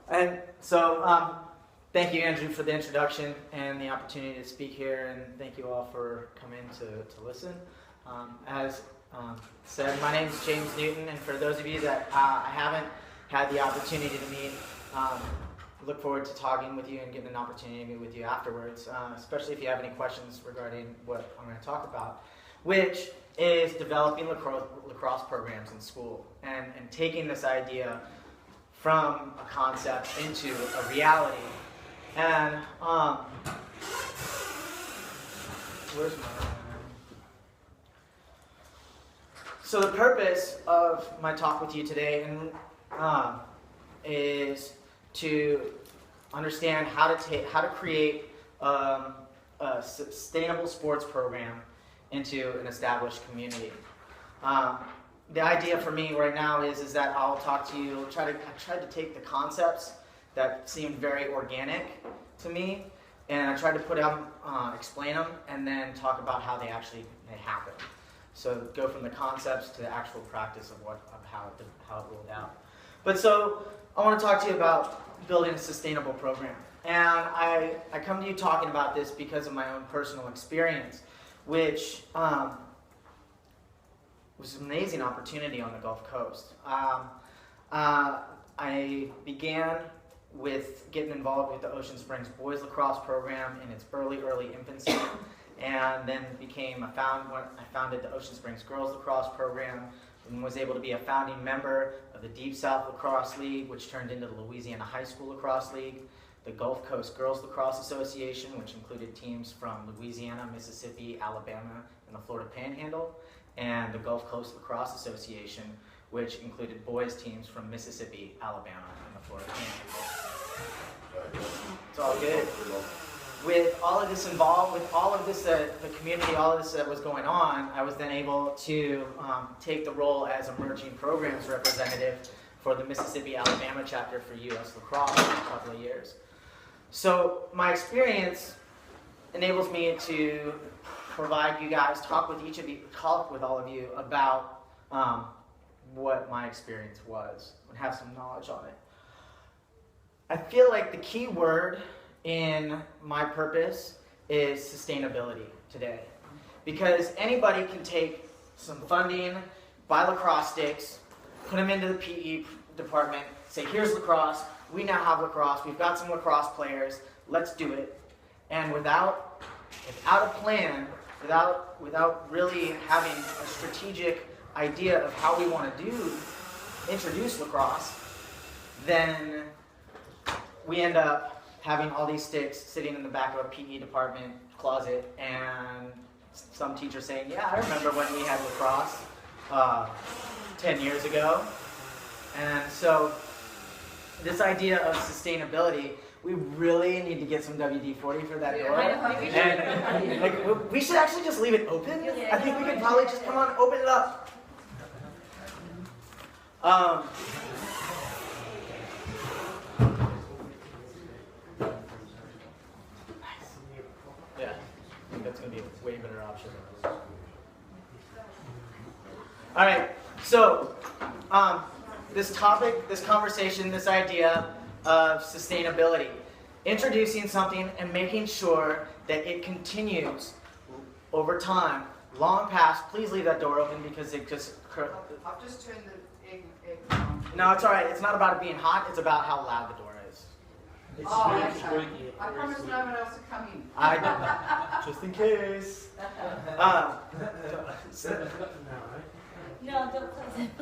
And so, thank you, Andrew, for the introduction and the opportunity to speak here, and thank you all for coming to listen. As said, my name is James Newton, and for those of you that I haven't had the opportunity to meet, look forward to talking with you and getting an opportunity to meet with you afterwards, especially if you have any questions regarding what I'm going to talk about, which is developing lacrosse programs in school and taking this idea from a concept into a reality. And where's my... So the purpose of my talk with you today is to understand how to create a sustainable sports program into an established community. The idea for me right now is that I'll talk to you. I tried to take the concepts that seemed very organic to me, and I tried to put them, explain them, and then talk about how they happen. So go from the concepts to the actual practice of how it rolled out. But so I want to talk to you about building a sustainable program. And I come to you talking about this because of my own personal experience, which was an amazing opportunity on the Gulf Coast. I began with getting involved with the Ocean Springs Boys Lacrosse program in its early infancy, and then I founded the Ocean Springs Girls Lacrosse program, and was able to be a founding member of the Deep South Lacrosse League, which turned into the Louisiana High School Lacrosse League, the Gulf Coast Girls Lacrosse Association, which included teams from Louisiana, Mississippi, Alabama, and the Florida Panhandle, and the Gulf Coast Lacrosse Association, which included boys teams from Mississippi, Alabama, and the Florida Panhandle. It's all good. With all of this involved, with all of this, the community, all of this that was going on, I was then able to take the role as emerging programs representative for the Mississippi, Alabama chapter for U.S. Lacrosse for a couple of years. So my experience enables me to provide you guys, talk with all of you about what my experience was and have some knowledge on it. I feel like the key word in my purpose is sustainability today, because anybody can take some funding, buy lacrosse sticks, put them into the PE department, say, here's lacrosse, we now have lacrosse, we've got some lacrosse players, let's do it. And without a plan, without really having a strategic idea of how we want to introduce lacrosse, then we end up having all these sticks sitting in the back of a PE department closet, and some teacher saying, yeah, I remember when we had lacrosse 10 years ago. And so this idea of sustainability, we really need to get some WD-40 for that door. And we should actually just leave it open. I think we could probably just, come on, open it up. Yeah, I think that's going to be a way better option. All right, so this topic, this conversation, this idea of sustainability, introducing something and making sure that it continues over time, long past. Please leave that door open because it just... I'll just turn the egg on. No, it's all right. It's not about it being hot. It's about how loud the door is. Okay. I promise no one else will come in. Just in case. No, don't close it.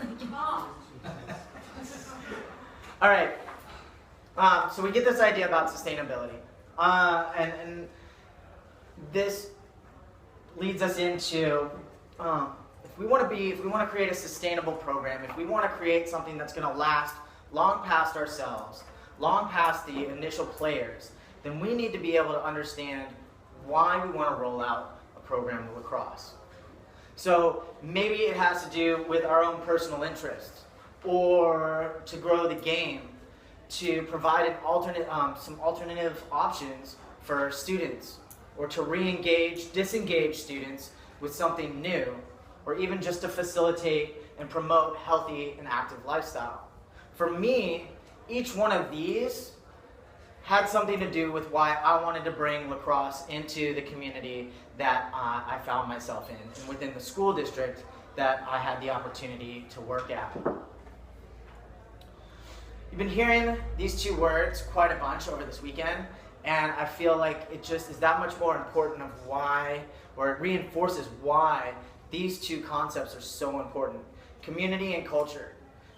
All right. So we get this idea about sustainability, and this leads us into if we want to create a sustainable program, if we want to create something that's going to last long past ourselves, long past the initial players, then we need to be able to understand why we want to roll out a program of lacrosse. So maybe it has to do with our own personal interests, or to grow the game, to provide some alternative options for students, or to re-engage disengaged students with something new, or even just to facilitate and promote healthy and active lifestyle. For me, each one of these had something to do with why I wanted to bring lacrosse into the community that I found myself in, and within the school district that I had the opportunity to work at. You've been hearing these two words quite a bunch over this weekend, and I feel like it just is that much more important of why, or it reinforces why these two concepts are so important. Community and culture.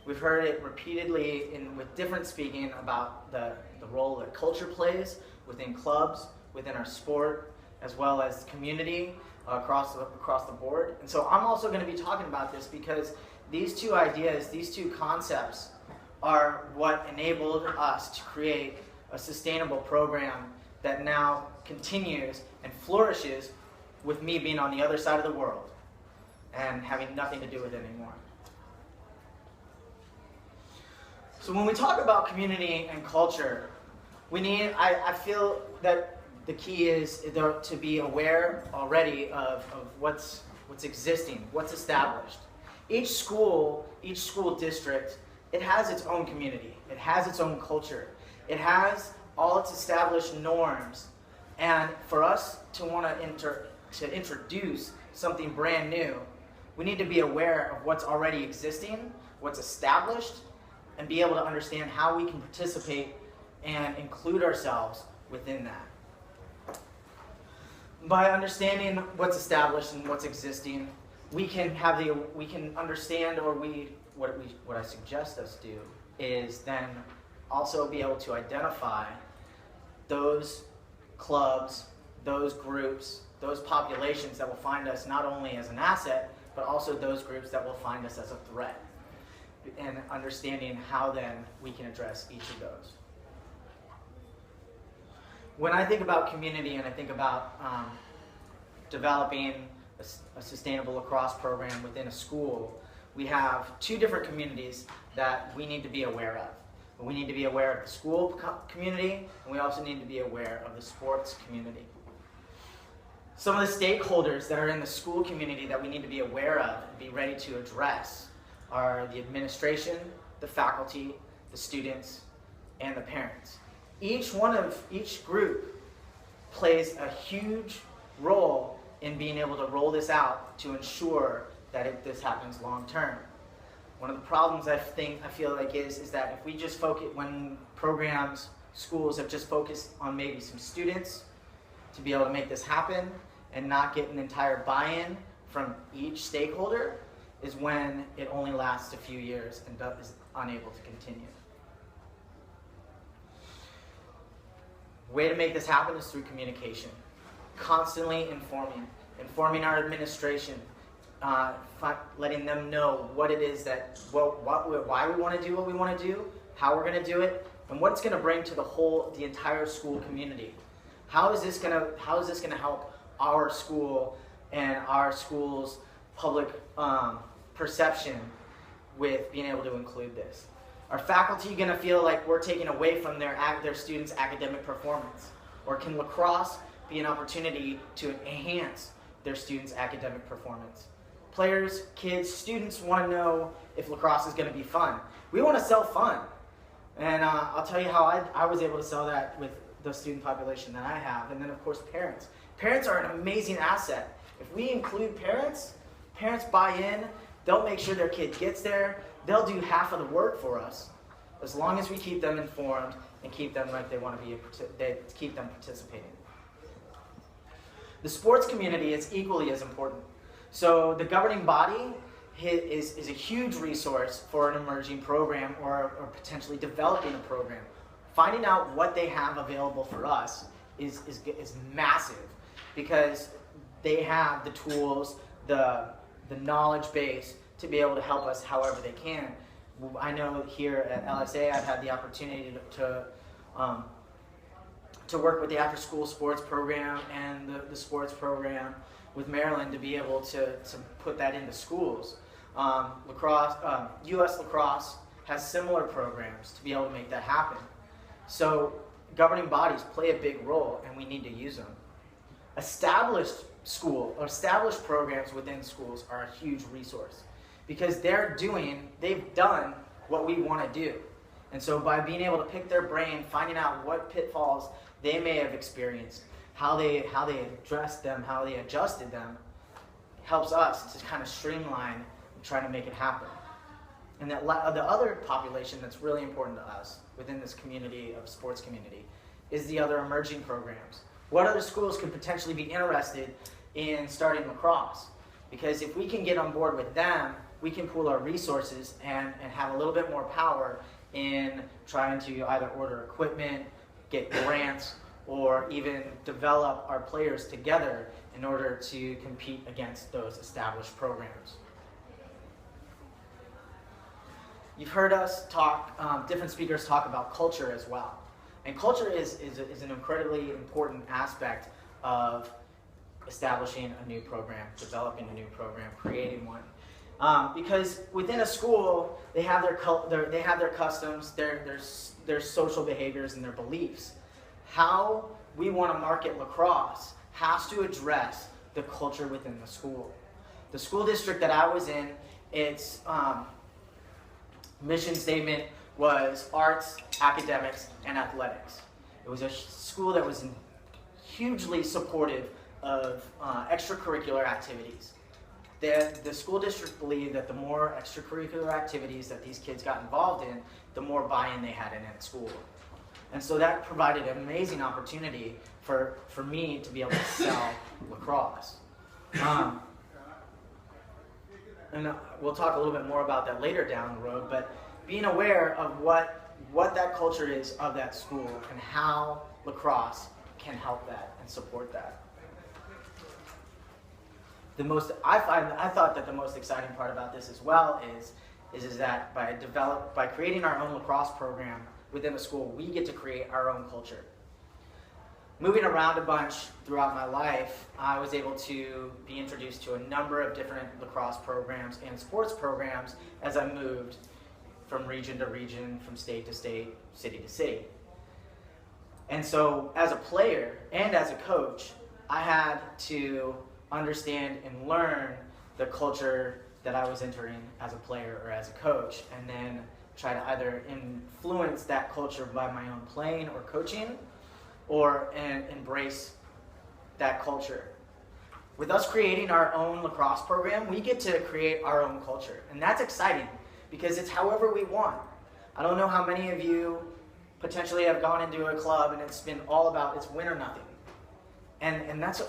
We've heard it repeatedly with different speaking about the role that culture plays within clubs, within our sport, as well as community across the board. And so I'm also going to be talking about this because these two ideas, these two concepts, are what enabled us to create a sustainable program that now continues and flourishes with me being on the other side of the world and having nothing to do with it anymore. So when we talk about community and culture, I feel that the key is to be aware already of what's existing, what's established. Each school district, it has its own community. It has its own culture. It has all its established norms. And for us to want to introduce something brand new, we need to be aware of what's already existing, what's established, and be able to understand how we can participate and include ourselves within that. By understanding what's established and what's existing, we can understand, or what I suggest us do is then also be able to identify those clubs, those groups, those populations that will find us not only as an asset, but also those groups that will find us as a threat, and understanding how then we can address each of those. When I think about community and I think about developing a sustainable lacrosse program within a school, we have two different communities that we need to be aware of. We need to be aware of the school community, and we also need to be aware of the sports community. Some of the stakeholders that are in the school community that we need to be aware of and be ready to address are the administration, the faculty, the students, and the parents. Each group plays a huge role in being able to roll this out to ensure that this happens long term. One of the problems I feel like is that if we just focus, when programs, schools have just focused on maybe some students to be able to make this happen and not get an entire buy-in from each stakeholder, is when it only lasts a few years and is unable to continue. Way to make this happen is through communication. Constantly informing our administration, letting them know what it is why we want to do what we want to do, how we're going to do it, and what it's going to bring to the entire school community. How is this going to help our school and our school's public perception with being able to include this? Are faculty going to feel like we're taking away from their students' academic performance? Or can lacrosse be an opportunity to enhance their students' academic performance? Players, kids, students want to know if lacrosse is going to be fun. We want to sell fun. And I'll tell you how I was able to sell that with the student population that I have. And then, of course, parents. Parents are an amazing asset. If we include parents buy in, they'll make sure their kid gets there. They'll do half of the work for us, as long as we keep them informed and keep them like they want to be, keep them participating. The sports community is equally as important. So the governing body is a huge resource for an emerging program or potentially developing a program. Finding out what they have available for us is massive, because they have the tools, the knowledge base to be able to help us however they can. I know here at LSA I've had the opportunity to work with the after-school sports program and the sports program with Maryland to be able to put that into schools. U.S. Lacrosse has similar programs to be able to make that happen. So governing bodies play a big role, and we need to use them. Established programs within schools are a huge resource, because they've done what we want to do. And so by being able to pick their brain, finding out what pitfalls they may have experienced, how they addressed them, how they adjusted them, helps us to kind of streamline and try to make it happen. And that the other population that's really important to us within this community of sports community is the other emerging programs. What other schools could potentially be interested in starting lacrosse? Because if we can get on board with them, we can pool our resources and have a little bit more power in trying to either order equipment, get grants, or even develop our players together in order to compete against those established programs. You've heard us talk, different speakers talk about culture as well. And culture is an incredibly important aspect of establishing a new program, developing a new program, creating one. Because within a school, they have their customs, their social behaviors, and their beliefs. How we want to market lacrosse has to address the culture within the school. The school district that I was in, its mission statement was arts, academics, and athletics. It was a school that was hugely supportive of extracurricular activities. The school district believed that the more extracurricular activities that these kids got involved in, the more buy-in they had in at school. And so that provided an amazing opportunity for me to be able to sell lacrosse. And we'll talk a little bit more about that later down the road, but being aware of what that culture is of that school and how lacrosse can help that and support that. I thought that the most exciting part about this as well is that by creating our own lacrosse program within the school, we get to create our own culture. Moving around a bunch throughout my life, I was able to be introduced to a number of different lacrosse programs and sports programs as I moved from region to region, from state to state, city to city. And so as a player and as a coach, I had to understand and learn the culture that I was entering as a player or as a coach, and then try to either influence that culture by my own playing or coaching, or embrace that culture. With us creating our own lacrosse program, we get to create our own culture, and that's exciting because it's however we want. I don't know how many of you potentially have gone into a club and it's been all about it's win or nothing, and that's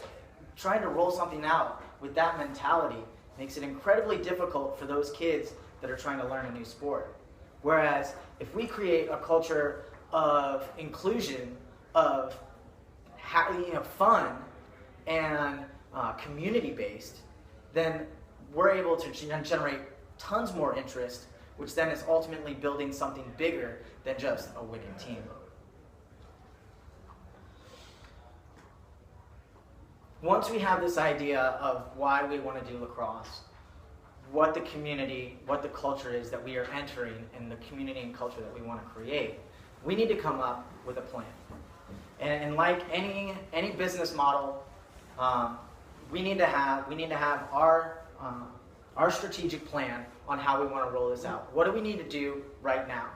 trying to roll something out with that mentality makes it incredibly difficult for those kids that are trying to learn a new sport. Whereas if we create a culture of inclusion, of fun, and community-based, then we're able to generate tons more interest, which then is ultimately building something bigger than just a winning team. Once we have this idea of why we want to do lacrosse, what the community, what the culture is that we are entering, and the community and culture that we want to create, we need to come up with a plan. And like any business model, we need to have our strategic plan on how we want to roll this out. What do we need to do right now?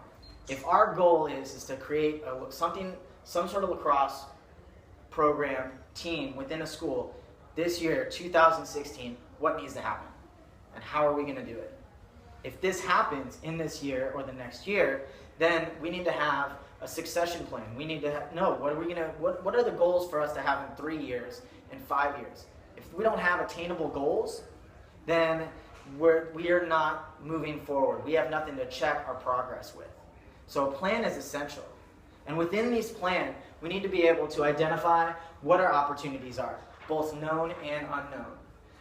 If our goal is to create some sort of lacrosse program team within a school this year, 2016, what needs to happen? And how are we going to do it? If this happens in this year or the next year, then we need to have a succession plan. We need to know what are the goals for us to have in 3 years, in 5 years. If we don't have attainable goals, then we are not moving forward. We have nothing to check our progress with. So a plan is essential. And within these plans, we need to be able to identify what our opportunities are, both known and unknown.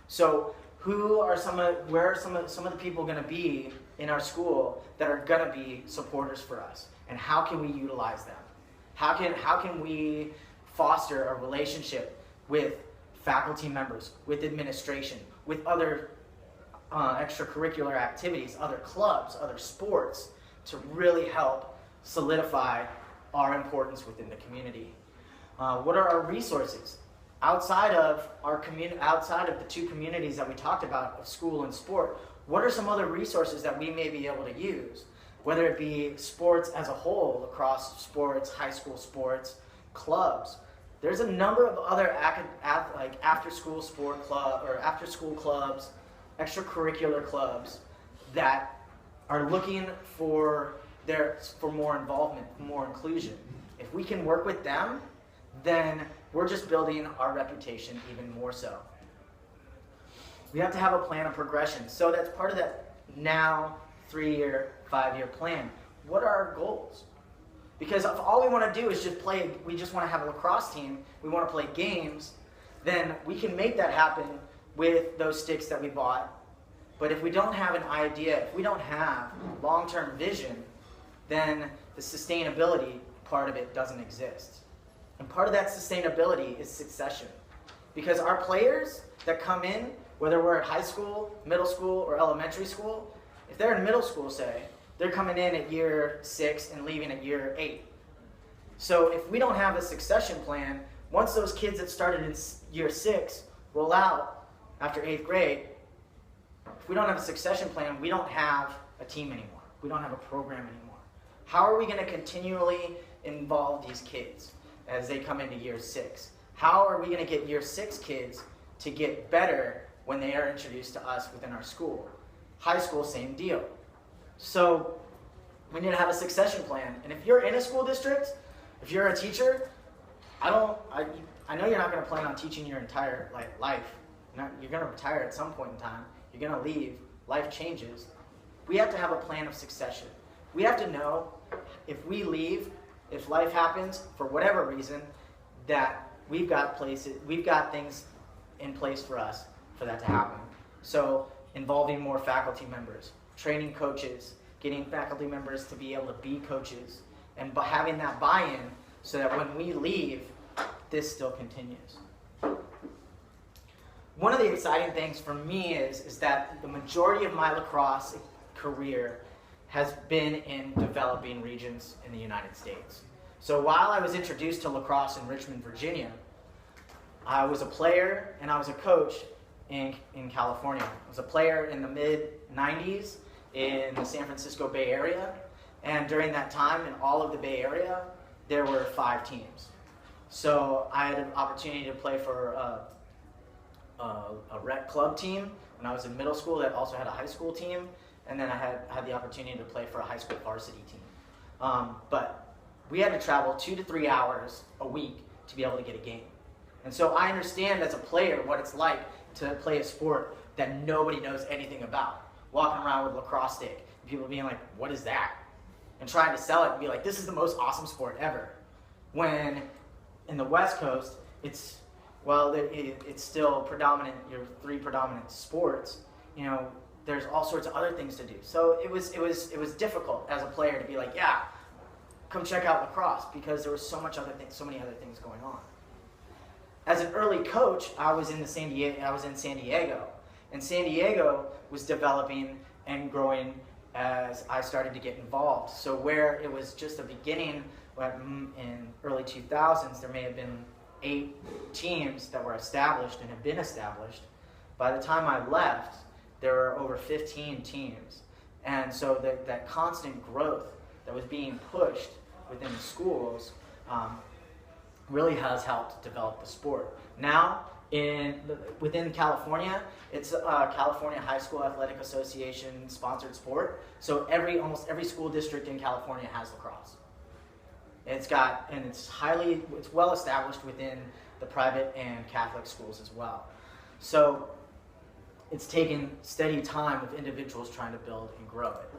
So where are some of the people going to be in our school that are going to be supporters for us? And how can we utilize them? How can we foster a relationship with faculty members, with administration, with other extracurricular activities, other clubs, other sports, to really help solidify our importance within the community? What are our resources? Outside of the two communities that we talked about, of school and sport, what are some other resources that we may be able to use? whether it be sports as a whole, lacrosse sports, high school sports, clubs. There's a number of other after-school sport club or after-school clubs, extracurricular clubs that are looking for more involvement, more inclusion. If we can work with them, then we're just building our reputation even more so. We have to have a plan of progression. So that's part of that now 3-year, 5-year plan. What are our goals? Because if all we want to do is just play, we just want to have a lacrosse team, we want to play games, then we can make that happen with those sticks that we bought. But if we don't have an idea, if we don't have long-term vision, then the sustainability part of it doesn't exist. And part of that sustainability is succession. Because our players that come in, whether we're at high school, middle school, or elementary school, if they're in middle school, say, they're coming in at year 6 and leaving at year 8. So if we don't have a succession plan, once those kids that started in year 6 roll out after 8th grade, if we don't have a succession plan, we don't have a team anymore. We don't have a program anymore. How are we going to continually involve these kids as they come into year 6? How are we going to get year 6 kids to get better when they are introduced to us within our school? High school, same deal. So we need to have a succession plan. And if you're in a school district, if you're a teacher, I know you're not going to plan on teaching your entire life. You're going to retire at some point in time. You're going to leave. Life changes. We have to have a plan of succession. We have to know if we leave, if life happens for whatever reason, that we've got things in place for us for that to happen. So involving more faculty members, training coaches, getting faculty members to be able to be coaches, and having that buy-in so that when we leave, this still continues. One of the exciting things for me is that the majority of my lacrosse career has been in developing regions in the United States. So while I was introduced to lacrosse in Richmond, Virginia, I was a player and I was a coach in California. I was a player in the mid-90s in the San Francisco Bay Area, and during that time in all of the Bay Area, there were 5 teams. So I had an opportunity to play for a rec club team when I was in middle school that also had a high school team, and then I had the opportunity to play for a high school varsity team. But we had to travel 2 to 3 hours a week to be able to get a game. And so I understand as a player what it's like to play a sport that nobody knows anything about. Walking around with a lacrosse stick, and people being like, what is that? And trying to sell it and be like, this is the most awesome sport ever. When in the West Coast, it's still predominant, your 3 predominant sports, there's all sorts of other things to do. So it was difficult as a player to be like, yeah, come check out lacrosse, because there was so many other things going on. As an early coach, I was in San Diego, and San Diego was developing and growing as I started to get involved. So where it was just a beginning in early 2000s, there may have been 8 teams that were established and have been established. By the time I left, there were over 15 teams. And so that constant growth that was being pushed within the schools really has helped develop the sport. Now, within California, it's a California High School Athletic Association sponsored sport. So almost every school district in California has lacrosse. It's well established within the private and Catholic schools as well. So it's taken steady time with individuals trying to build and grow it.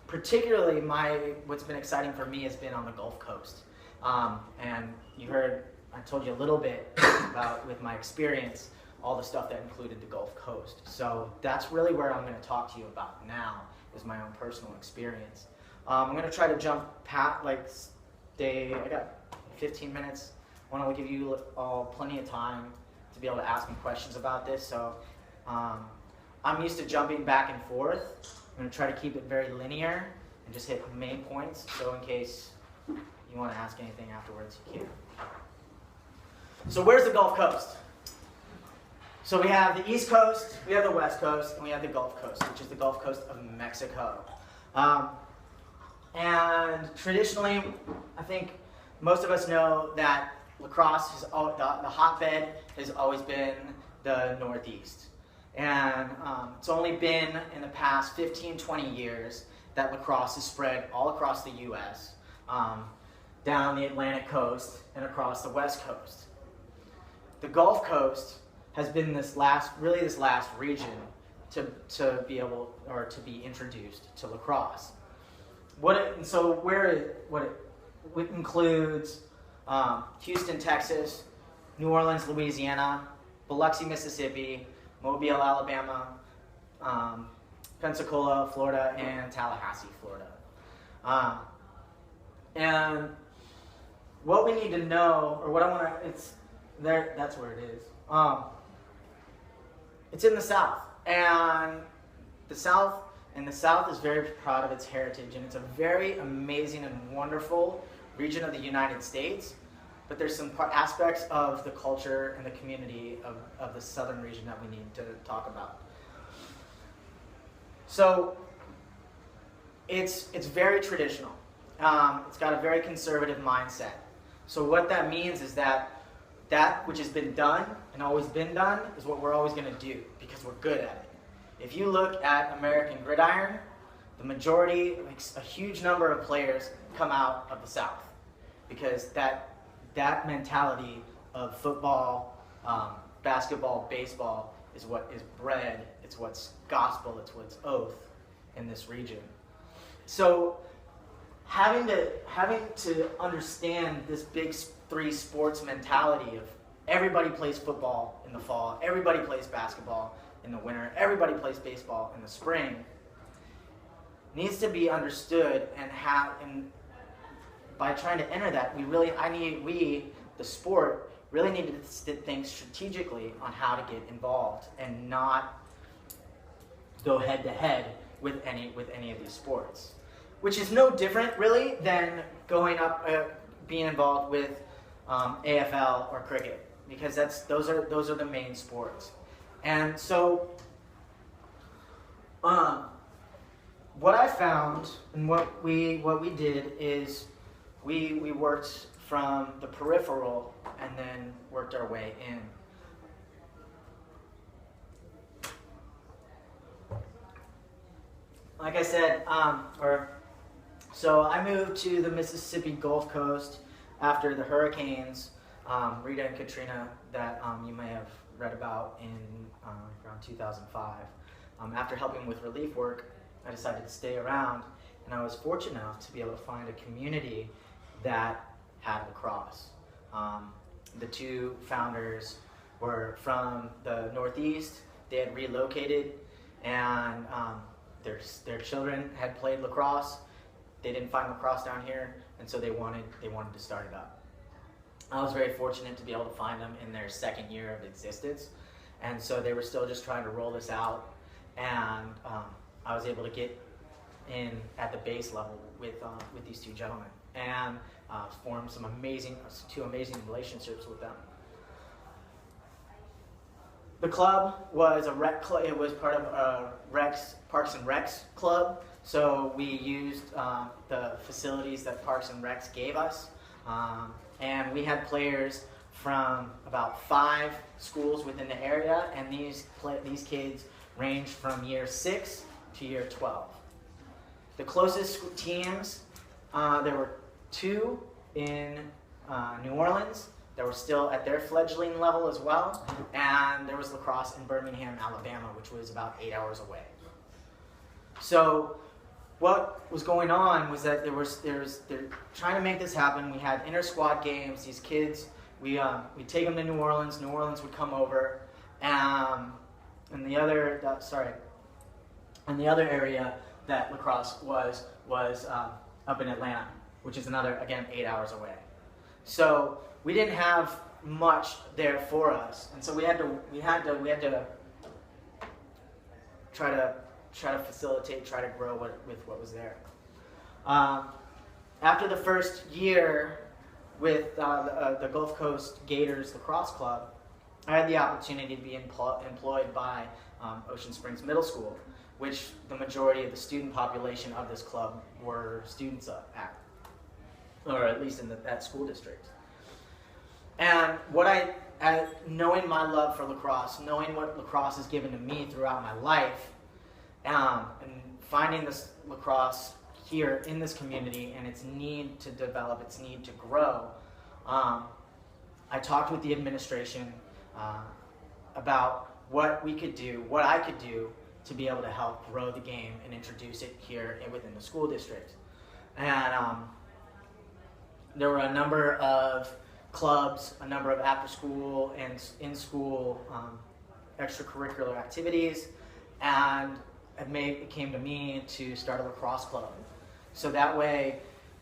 Particularly, what's been exciting for me has been on the Gulf Coast. And I told you a little bit about, with my experience, all the stuff that included the Gulf Coast. So that's really where I'm going to talk to you about now, is my own personal experience. I'm going to try to jump past, I got 15 minutes. I want to give you all plenty of time to be able to ask me questions about this. So I'm used to jumping back and forth. I'm going to try to keep it very linear and just hit main points. So in case you want to ask anything afterwards, you can. So where's the Gulf Coast? So we have the East Coast, we have the West Coast, and we have the Gulf Coast, which is the Gulf Coast of Mexico. And traditionally, I think most of us know that lacrosse, the hotbed has always been the Northeast. And it's only been in the past 15, 20 years that lacrosse has spread all across the U.S., down the Atlantic coast and across the West Coast. The Gulf Coast has been this last region to be able, or to be introduced to lacrosse. What it includes Houston, Texas, New Orleans, Louisiana, Biloxi, Mississippi, Mobile, Alabama, Pensacola, Florida, and Tallahassee, Florida. And what we need to know, or what I want to, it's there. That's where it is. It's in the South, and the South is very proud of its heritage, and it's a very amazing and wonderful region of the United States. But there's some aspects of the culture and the community of the southern region that we need to talk about. So it's very traditional. It's got a very conservative mindset. So what that means is that which has been done and always been done is what we're always going to do because we're good at it. If you look at American gridiron, the majority, a huge number of players come out of the South because that mentality of football, basketball, baseball is what is bred, it's what's gospel, it's what's oath in this region. So having to understand this big three sports mentality of everybody plays football in the fall, everybody plays basketball in the winter, everybody plays baseball in the spring, needs to be understood, and by trying to enter that, the sport, really need to think strategically on how to get involved and not go head to head with any of these sports, which is no different really than going up, being involved with AFL or cricket, because those are the main sports. And so, what I found and what we did is we worked from the peripheral and then worked our way in. Like I said, so I moved to the Mississippi Gulf Coast after the hurricanes, Rita and Katrina, that you may have read about in around 2005. After helping with relief work, I decided to stay around, and I was fortunate enough to be able to find a community that had lacrosse. The two founders were from the Northeast. They had relocated, and their children had played lacrosse. They didn't find lacrosse down here, and so they wanted to start it up. I was very fortunate to be able to find them in their second year of existence, and so they were still just trying to roll this out, and I was able to get in at the base level with these two gentlemen and form two amazing relationships with them. The club was a rec club. It was part of a Parks and Recs club. So we used the facilities that Parks and Recs gave us, and we had players from about 5 schools within the area, and these kids ranged from year 6 to year 12. The closest teams, there were 2 in New Orleans that were still at their fledgling level as well, and there was lacrosse in Birmingham, Alabama, which was about 8 hours away. So what was going on was that they're trying to make this happen. We had inter-squad games. These kids, we'd take them to New Orleans. New Orleans would come over, and the other area that lacrosse was up in Atlanta, which is another, again, 8 hours away. So we didn't have much there for us, and so we had to try to facilitate, try to grow with what was there. After the first year with the Gulf Coast Gators Lacrosse Club, I had the opportunity to be employed by Ocean Springs Middle School, which the majority of the student population of this club were students at, or at least in that school district. And knowing my love for lacrosse, knowing what lacrosse has given to me throughout my life, and finding this lacrosse here in this community and its need to develop, its need to grow, I talked with the administration about what we could do, what I could do to be able to help grow the game and introduce it here within the school district. And there were a number of clubs, a number of after-school and in-school extracurricular activities, and it came to me to start a lacrosse club. So that way,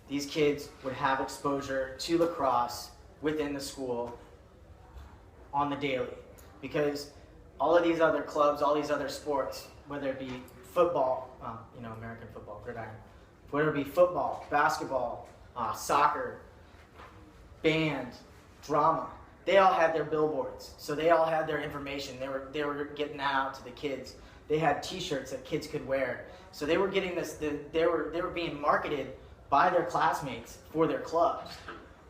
these kids would have exposure to lacrosse within the school on the daily. Because all of these other clubs, all these other sports, whether it be football, American football, gridiron, whether it be football, basketball, soccer, band, drama, they all had their billboards. So they all had their information. They were getting that out to the kids. They had T-shirts that kids could wear. So they were getting this. They were being marketed by their classmates for their clubs.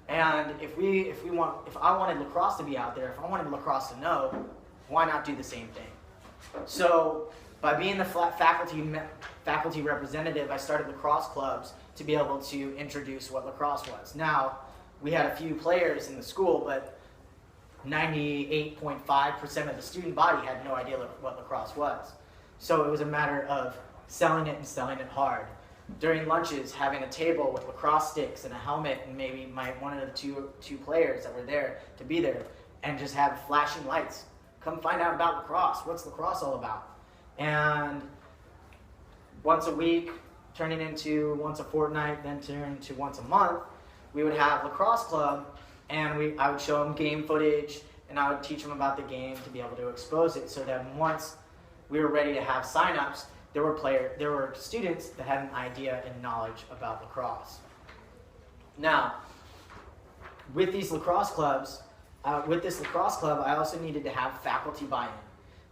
And if I wanted lacrosse to be out there, if I wanted lacrosse to know, why not do the same thing? So by being the faculty representative, I started lacrosse clubs to be able to introduce what lacrosse was. Now, we had a few players in the school, but 98.5% of the student body had no idea what lacrosse was. So it was a matter of selling it and selling it hard. During lunches, having a table with lacrosse sticks and a helmet and maybe one of the two players that were there to be there, and just have flashing lights. Come find out about lacrosse. What's lacrosse all about? And once a week, turning into once a fortnight, then turning into once a month, we would have lacrosse club, and I would show them game footage, and I would teach them about the game to be able to expose it, so that once we were ready to have signups, there were students that had an idea and knowledge about lacrosse. Now, with these lacrosse clubs, with this lacrosse club, I also needed to have faculty buy-in,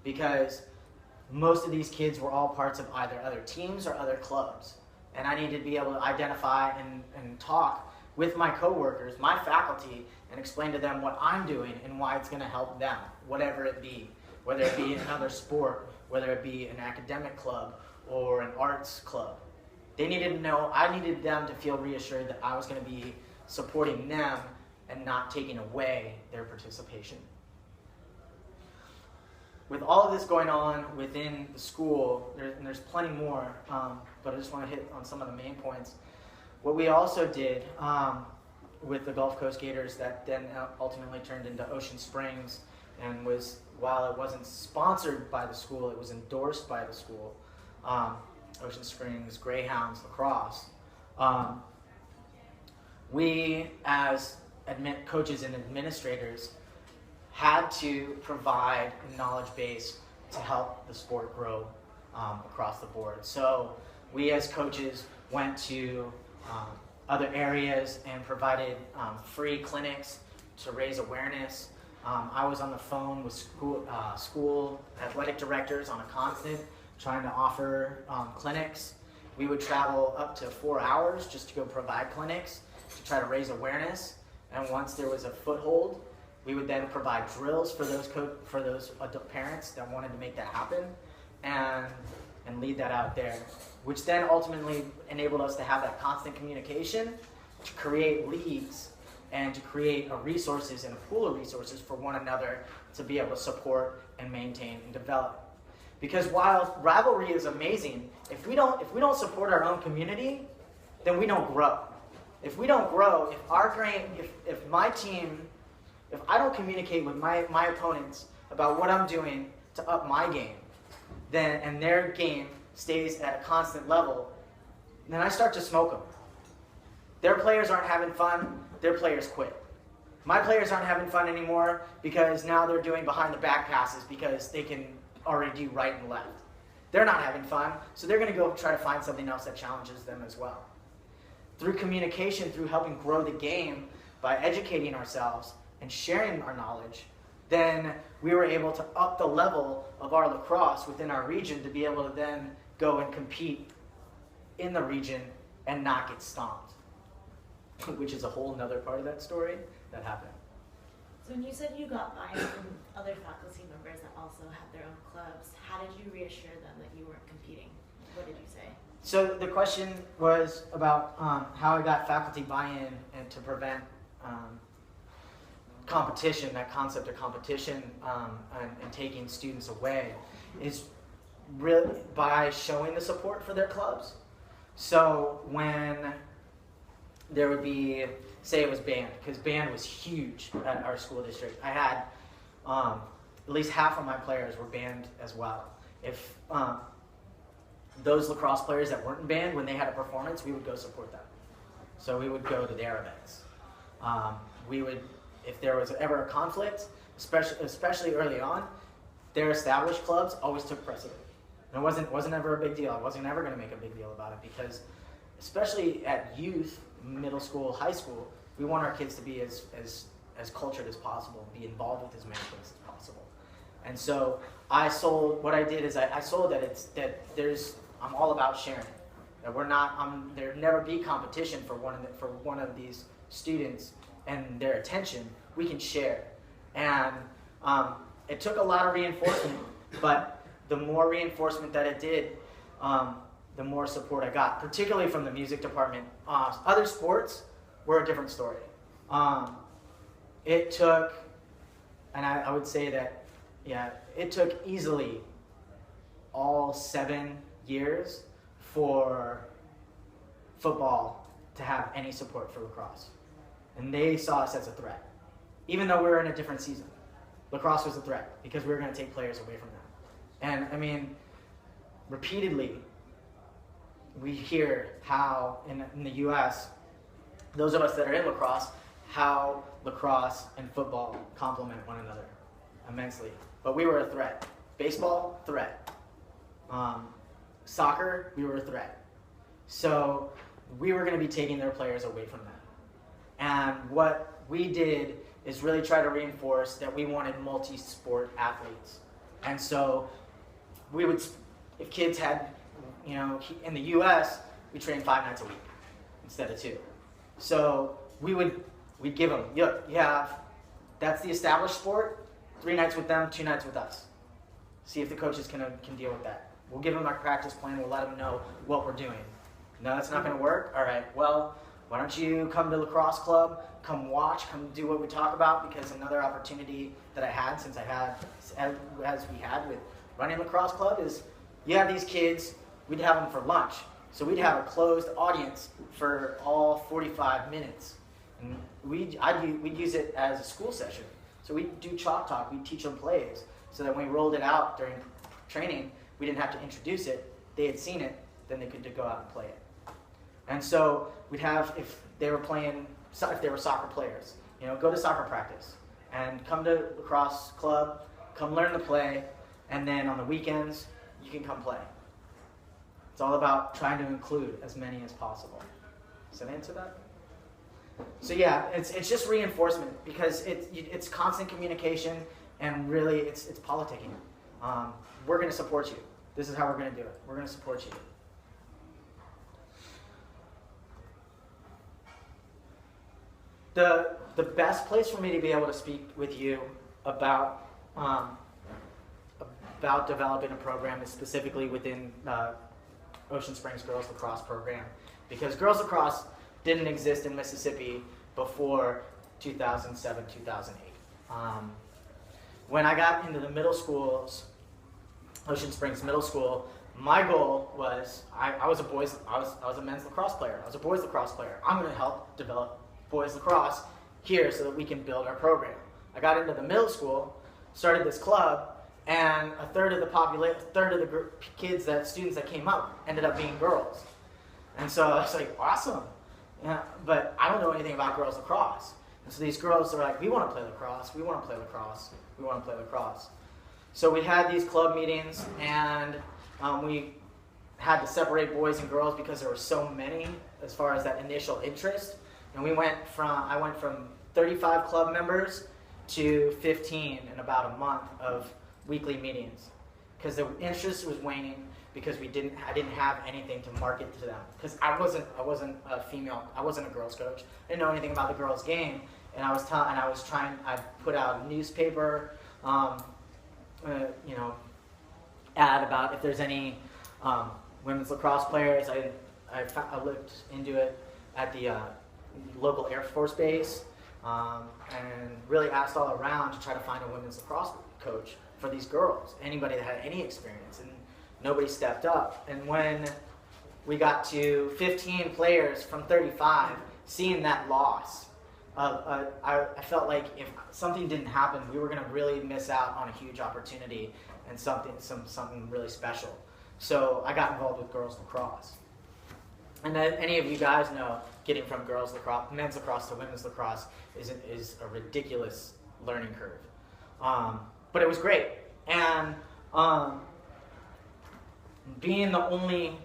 because most of these kids were all parts of either other teams or other clubs, and I needed to be able to identify and talk with my coworkers, my faculty, and explain to them what I'm doing and why it's going to help them, whatever it be, whether it be another sport, whether it be an academic club or an arts club. They needed to know, I needed them to feel reassured that I was going to be supporting them and not taking away their participation. With all of this going on within the school, and there's plenty more, but I just want to hit on some of the main points. What we also did with the Gulf Coast Gators that then ultimately turned into Ocean Springs, and while it wasn't sponsored by the school, it was endorsed by the school, Ocean Springs Greyhounds Lacrosse. We, as coaches and administrators, had to provide a knowledge base to help the sport grow across the board. So we as coaches went to other areas and provided free clinics to raise awareness. I was on the phone with school athletic directors on a constant, trying to offer clinics. We would travel up to 4 hours just to go provide clinics to try to raise awareness. And once there was a foothold, we would then provide drills for those adult parents that wanted to make that happen, and lead that out there, which then ultimately enabled us to have that constant communication, to create leagues, and to create resources and a pool of resources for one another to be able to support and maintain and develop. Because while rivalry is amazing, if we don't support our own community, then we don't grow. If we don't grow, if my team, if I don't communicate with my opponents about what I'm doing to up my game, and their game stays at a constant level, then I start to smoke them. Their players aren't having fun, their players quit. My players aren't having fun anymore because now they're doing behind the back passes because they can already do right and left. They're not having fun, so they're going to go try to find something else that challenges them as well. Through communication, through helping grow the game by educating ourselves and sharing our knowledge, then we were able to up the level of our lacrosse within our region to be able to then go and compete in the region and not get stomped, which is a whole nother part of that story that happened. So when you said you got buy-in from other faculty members that also had their own clubs, how did you reassure them that you weren't competing? What did you say? So the question was about how I got faculty buy-in and to prevent competition, that concept of competition and taking students away, is really by showing the support for their clubs. So when there would be, say it was band, because band was huge at our school district. I had at least half of my players were band as well. If those lacrosse players that weren't in band, when they had a performance, we would go support them. So we would go to their events. We would, if there was ever a conflict, especially early on, their established clubs always took precedent. And it wasn't ever a big deal. I wasn't ever going to make a big deal about it because, especially at youth, middle school, high school, we want our kids to be as cultured as possible, be involved with as many things as possible. And so I sold, what I did is I sold that I'm all about sharing. That there'd never be competition for one of these students and their attention. We can share. And it took a lot of reinforcement, but the more reinforcement that it did, the more support I got, particularly from the music department. Other sports were a different story. It took, and I would say that, yeah, it took easily all 7 years for football to have any support for lacrosse. And they saw us as a threat. Even though we were in a different season, lacrosse was a threat because we were going to take players away from them. And I mean, repeatedly, we hear how in the U.S., those of us that are in lacrosse, how lacrosse and football complement one another immensely. But we were a threat. Baseball, threat. Soccer, we were a threat. So we were going to be taking their players away from them. And what we did is really try to reinforce that we wanted multi-sport athletes. And so we would, if kids had, in the U.S., we train 5 nights a week instead of 2. So we'd give them, that's the established sport, 3 nights with them, 2 nights with us. See if the coaches can deal with that. We'll give them our practice plan, we'll let them know what we're doing. No, that's not going to work? All right, well, why don't you come to lacrosse club, come watch, come do what we talk about, because another opportunity that I had as we had with running lacrosse club is you have these kids, we'd have them for lunch. So we'd have a closed audience for all 45 minutes. And we'd use it as a school session. So we'd do chalk talk, we'd teach them plays. So that when we rolled it out during training, we didn't have to introduce it. They had seen it, then they could go out and play it. And so we'd have, if they were soccer players, go to soccer practice and come to lacrosse club, come learn to play, and then on the weekends, you can come play. It's all about trying to include as many as possible. Does that answer that? So yeah, it's just reinforcement because it's constant communication and really it's politicking. We're going to support you. This is how we're going to do it. We're going to support you. The best place for me to be able to speak with you about developing a program is specifically within Ocean Springs Girls Lacrosse program, because girls lacrosse didn't exist in Mississippi before 2007, 2008. When I got into the middle schools, Ocean Springs Middle School, my goal was I was a men's lacrosse player. I was a boys lacrosse player. I'm going to help develop boys lacrosse here so that we can build our program. I got into the middle school, started this club, and a third of the students that came up ended up being girls. And so I was like, awesome. Yeah, but I don't know anything about girls lacrosse. And so these girls are like, we want to play lacrosse, we want to play lacrosse, we want to play lacrosse. So we had these club meetings, and we had to separate boys and girls because there were so many as far as that initial interest. And I went from 35 club members to 15 in about a month of weekly meetings because the interest was waning. because I didn't have anything to market to them, because I wasn't a female, I wasn't a girls coach. I didn't know anything about the girls game, and I put out a newspaper, ad about if there's any women's lacrosse players. I looked into it at the local Air Force base, and really asked all around to try to find a women's lacrosse coach for these girls, anybody that had any experience, and nobody stepped up. And when we got to 15 players from 35, seeing that loss, I felt like if something didn't happen, we were going to really miss out on a huge opportunity and something really special. So I got involved with girls lacrosse. And any of you guys know, getting from girls lacrosse, men's lacrosse to women's lacrosse is a ridiculous learning curve. But it was great. And being the only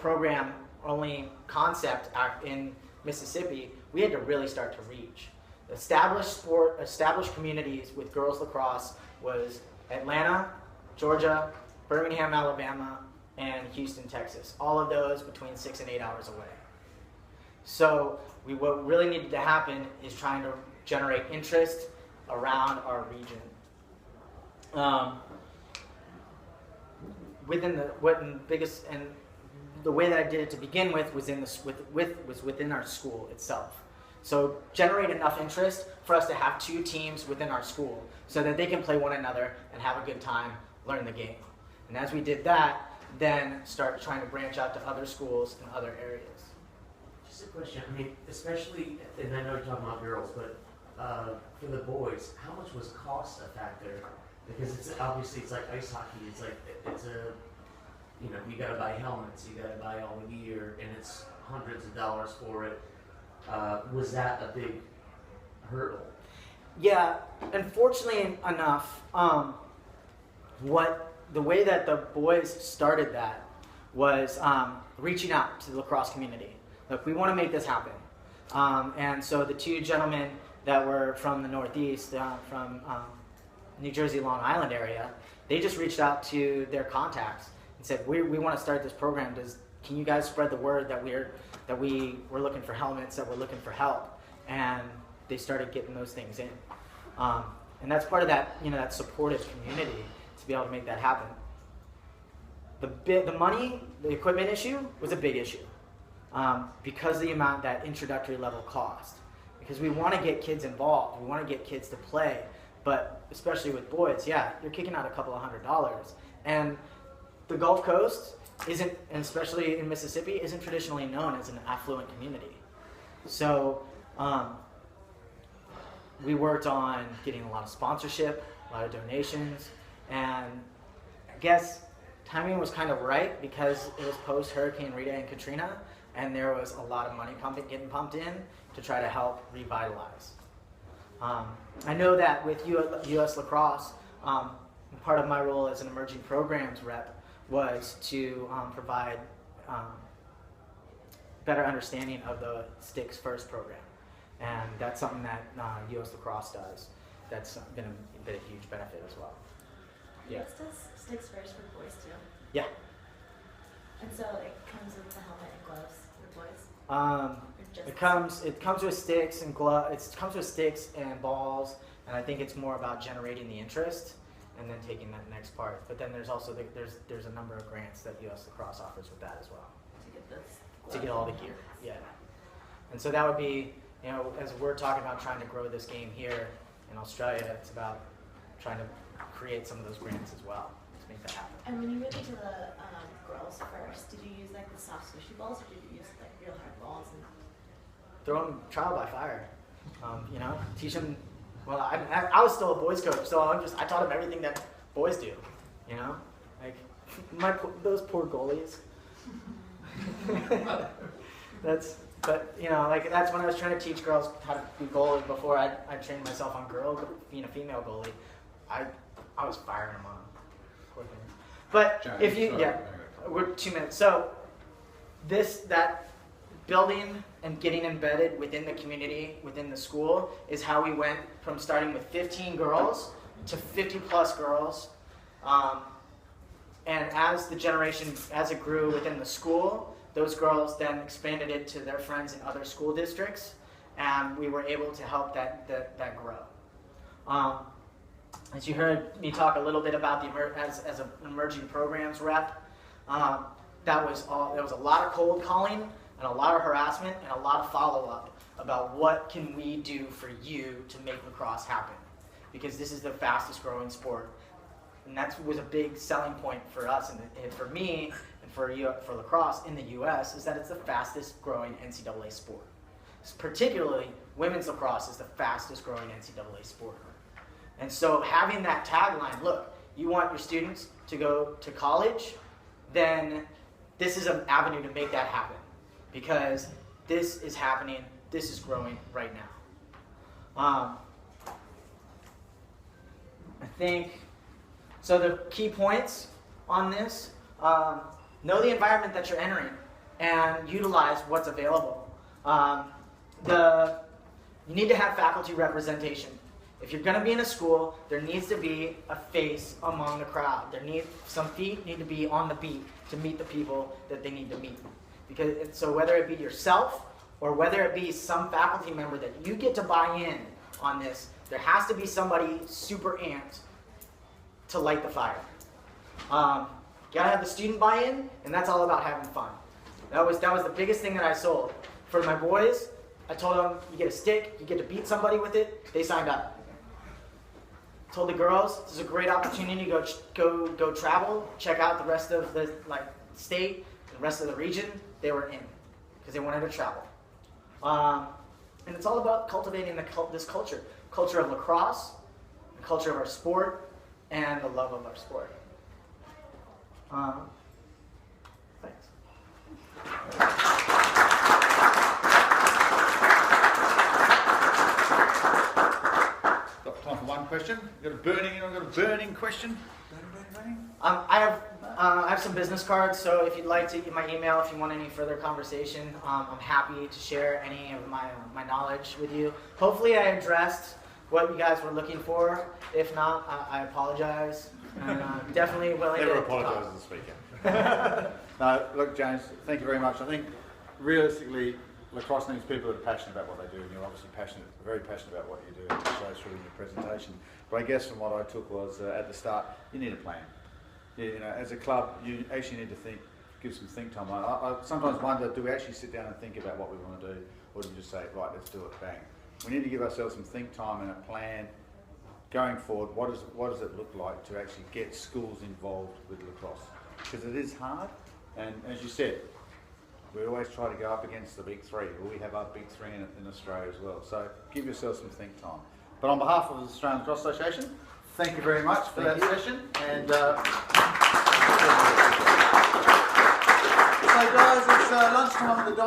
program, only concept in Mississippi, we had to really start to reach. Established communities with girls lacrosse was Atlanta, Georgia, Birmingham, Alabama, and Houston, Texas. All of those between 6 and 8 hours away. So what really needed to happen is trying to generate interest around our region. The way that I did it to begin with was within our school itself. So generate enough interest for us to have 2 teams within our school so that they can play one another and have a good time, learn the game. And as we did that, then start trying to branch out to other schools in other areas. Just a question, I mean, especially, and I know you're talking about girls, but for the boys, how much was cost a factor? Because it's like ice hockey, it's you gotta buy helmets, you gotta buy all the gear, and it's hundreds of dollars for it. Was that a big hurdle? Yeah, unfortunately enough, the way that the boys started that was reaching out to the lacrosse community. Look, we want to make this happen. And so the 2 gentlemen that were from the Northeast, from New Jersey, Long Island area, they just reached out to their contacts and said, we want to start this program. Can you guys spread the word that we were looking for helmets, that we're looking for help? And they started getting those things in. And that's part of that, that supportive community to be able to make that happen. The money, the equipment issue was a big issue because of the amount that introductory level cost. Because we want to get kids involved, we want to get kids to play, but especially with boys, yeah, you're kicking out a couple of $100s. And the Gulf Coast isn't, and especially in Mississippi, isn't traditionally known as an affluent community. So we worked on getting a lot of sponsorship, a lot of donations, and I guess timing was kind of right because it was post Hurricane Rita and Katrina, and there was a lot of money getting pumped in to try to help revitalize. I know that with U.S. Lacrosse, part of my role as an emerging programs rep was to provide better understanding of the Sticks First program. And that's something that U.S. Lacrosse does. That's been a huge benefit as well. Yeah. Does Sticks First for boys too? Yeah. And so it comes with the helmet and gloves for boys? It comes with sticks and gloves. It comes with sticks and balls, and I think it's more about generating the interest and then taking that next part. But then there's also there's a number of grants that U.S. Lacrosse offers with that as well. To get all the gear, yeah. And so that would be, as we're talking about trying to grow this game here in Australia, it's about trying to create some of those grants as well to make that happen. And when you went into the girls first, did you use like the soft squishy balls, or did you use like real hard balls? And throw them trial by fire. Teach them. Well, I was still a boys coach, so I taught them everything that boys do. Those poor goalies. That's when I was trying to teach girls how to be goalies before I trained myself on being a female goalie. I was firing them on. Poor things. But John, we're 2 minutes. So that building and getting embedded within the community, within the school, is how we went from starting with 15 girls to 50 plus girls. And as the generation, as it grew within the school, those girls then expanded it to their friends in other school districts, and we were able to help that grow. As you heard me talk a little bit about as an emerging programs rep, there was a lot of cold calling and a lot of harassment and a lot of follow-up about what can we do for you to make lacrosse happen, because this is the fastest growing sport. And that was a big selling point for us and for me and for lacrosse in the U.S. is that it's the fastest growing NCAA sport. Particularly, women's lacrosse is the fastest growing NCAA sport. And so having that tagline, look, you want your students to go to college, then this is an avenue to make that happen, because this is happening, this is growing right now. I think, so the key points on this, know the environment that you're entering and utilize what's available. You need to have faculty representation. If you're going to be in a school, there needs to be a face among the crowd. Some feet need to be on the beat to meet the people that they need to meet. So whether it be yourself or whether it be some faculty member that you get to buy in on this, there has to be somebody super amped to light the fire. You gotta have the student buy-in, and that's all about having fun. That was the biggest thing that I sold. For my boys, I told them, you get a stick, you get to beat somebody with it, they signed up. Told the girls, this is a great opportunity to go travel, check out the rest of the state, the rest of the region. They were in, because they wanted to travel. And it's all about cultivating this culture of lacrosse, the culture of our sport, and the love of our sport. Thanks. Got time for one question. Got a burning question. Burning. I have some business cards, so if you'd like to get my email, if you want any further conversation, I'm happy to share any of my knowledge with you. Hopefully I addressed what you guys were looking for. If not, I apologize. And definitely willing Never to apologise talk. as a speaker. No, look, James, thank you very much. I think realistically, lacrosse needs people that are passionate about what they do, and you're obviously very passionate about what you do, and it shows through in your presentation. But I guess from what I took was at the start, you need a plan. You know, as a club, you actually need to give some think time. I sometimes wonder, do we actually sit down and think about what we want to do, or do we just say, right, let's do it, bang? We need to give ourselves some think time and a plan going forward. What does it look like to actually get schools involved with lacrosse? Because it is hard, and as you said, we always try to go up against the big three. Well, we have our big three in Australia as well. So give yourself some think time. But on behalf of the Australian Lacrosse Association, thank you very much for that session. And so guys, it's lunchtime at the dining room.